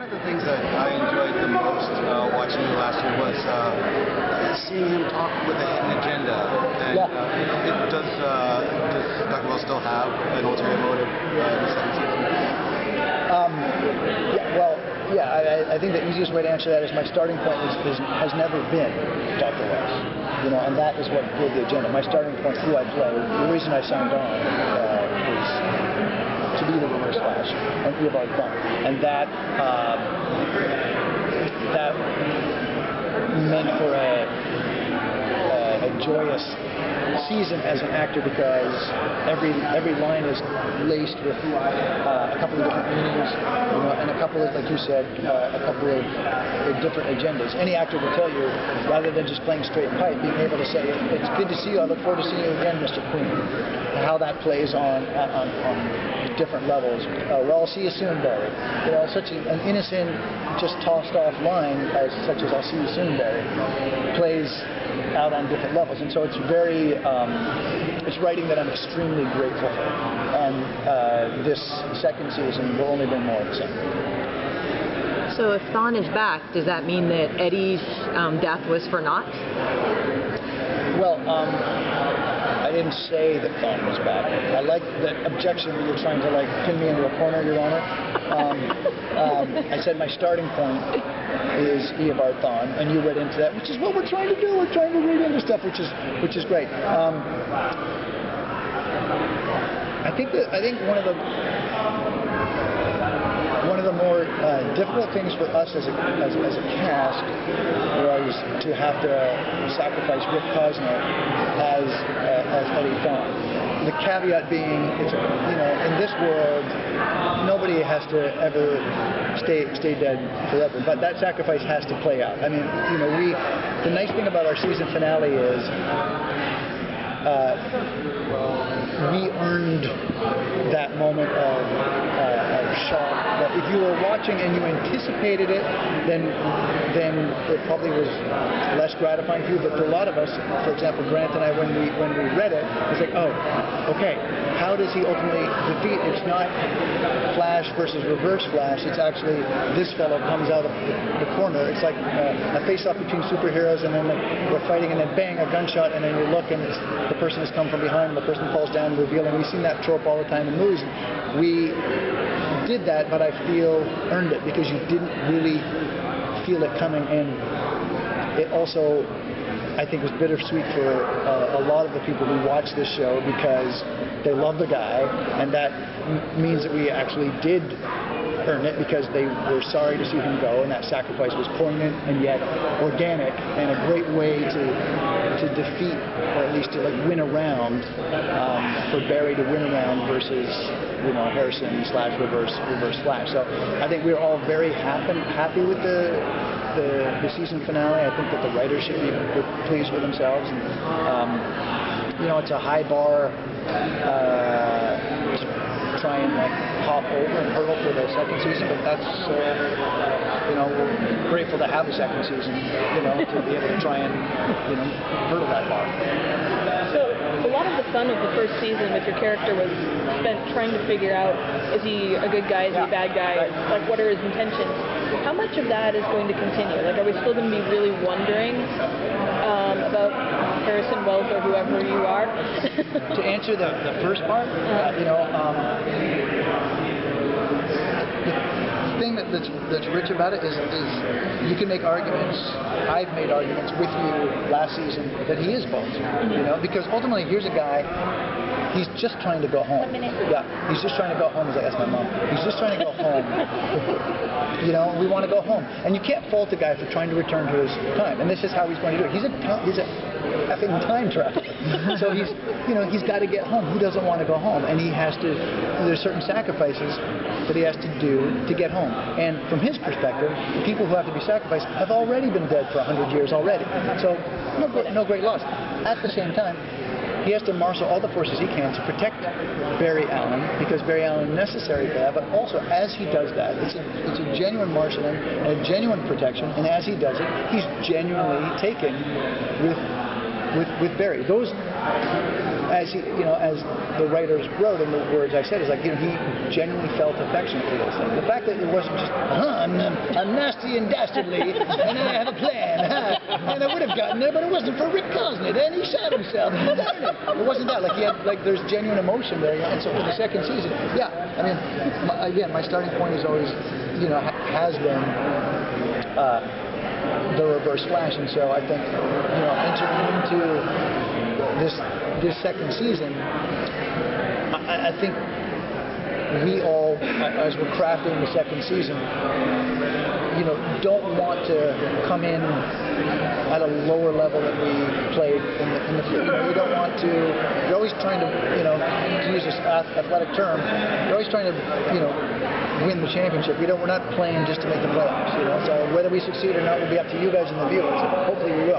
of the things that I enjoyed the most watching you last year was seeing him talk with a hidden agenda. And does Dr. Will still have an ulterior motive in the second season? I think the easiest way to answer that is my starting point has never been Dr. Wells. You know, and that is what gave the agenda. My starting point, who I play, the reason I signed on was to be the Reverse Flash and Eobard Thawne. And that meant for a joyous season as an actor, because every line is laced with a couple of different meanings, you know, and a couple of, like you said, a couple of different agendas. Any actor will tell you, rather than just playing straight pipe, being able to say, "It's good to see you. I look forward to seeing you again, Mr. Queen." How that plays on different levels. Well, I'll see you soon, Barry. You know, such an innocent, just tossed off line such as "I'll see you soon, Barry" plays out on different levels, and so it's very it's writing that I'm extremely grateful for, and this second season will only bring more of the same. So if Thawne is back, does that mean that Eddie's death was for naught? Well, I didn't say that Thawne was back. I like that objection where you're trying to like pin me into a corner, Your Honor. I said my starting point is Eobard Thawne, and you read into that, which is what we're trying to do. We're trying to read into stuff, which is great. I think one of the more difficult things for us as a cast was to have to sacrifice Rick Cosner as Eddie Thawne. The caveat being, it's, you know, in this world, nobody has to ever stay dead forever, but that sacrifice has to play out. I mean, you know, the nice thing about our season finale is we earned that moment of shock. That if you were watching and you anticipated it, then it probably was less gratifying for you. But for a lot of us, for example, Grant and I, when we read it, it's like, oh, okay, how does he ultimately defeat? It's not Flash versus Reverse Flash. It's actually this fellow comes out of the corner. It's like a face-off between superheroes, and then they're fighting, and then bang, a gunshot, and then you look, and the person has come from behind, and the person falls down, revealing. We've seen that trope all the time in movies. We did that, but I feel earned it, because you didn't really feel it coming, and it also, I think, was bittersweet for a lot of the people who watch this show, because they love the guy, and that means that we actually did earn it, because they were sorry to see him go, and that sacrifice was poignant and yet organic, and a great way to defeat, or at least to like win around, for Barry to win around versus, you know, Harrison / Reverse Flash. So I think we're all very happy with the season finale. I think that the writers should be pleased with themselves. And, you know, it's a high bar to try and like hop over and hurdle for the second season, but that's you know, we're grateful to have a second season, you know, to be able to try and, you know, hurdle that bar. So a lot of the fun of the first season with your character was spent trying to figure out, is he a good guy, is he a bad guy, like what are his intentions? How much of that is going to continue? Like, are we still going to be really wondering about Harrison Wells or whoever you are? To answer the first part, you know, the thing that's rich about it is you can make arguments. I've made arguments with you last season that he is both. You know, because ultimately here's a guy. He's just trying to go home. Yeah, he's just trying to go home. He's like, that's my mom. He's just trying to go home. You know, we want to go home. And you can't fault a guy for trying to return to his time. And this is how he's going to do it. He's a effing time traveler. So he's got to get home. Who doesn't want to go home? And he has to, there's certain sacrifices that he has to do to get home. And from his perspective, the people who have to be sacrificed have already been dead for 100 years already. So no great loss. At the same time, he has to marshal all the forces he can to protect Barry Allen, because Barry Allen is necessary for that, but also as he does that, it's a genuine marshaling and a genuine protection, and as he does it, he's genuinely taken with Barry. Those as he, as the writers wrote and the words I said, is like, he genuinely felt affection for this thing. The fact that it wasn't just, I'm nasty and dastardly, and I have a plan, and I would have gotten there, but it wasn't for Rick Cosnett, and he shot himself. It wasn't that. There's genuine emotion there, and so for the second season, I mean, again, my starting point is always, has been the Reverse Flash, and so I think, entering into this second season, I think we all, as we're crafting the second season, don't want to come in at a lower level than we played in the field. You don't want to. You're always trying to, to use this athletic term, you're always trying to, win the championship. We're not playing just to make the playoffs. So whether we succeed or not will be up to you guys and the viewers. Hopefully we will.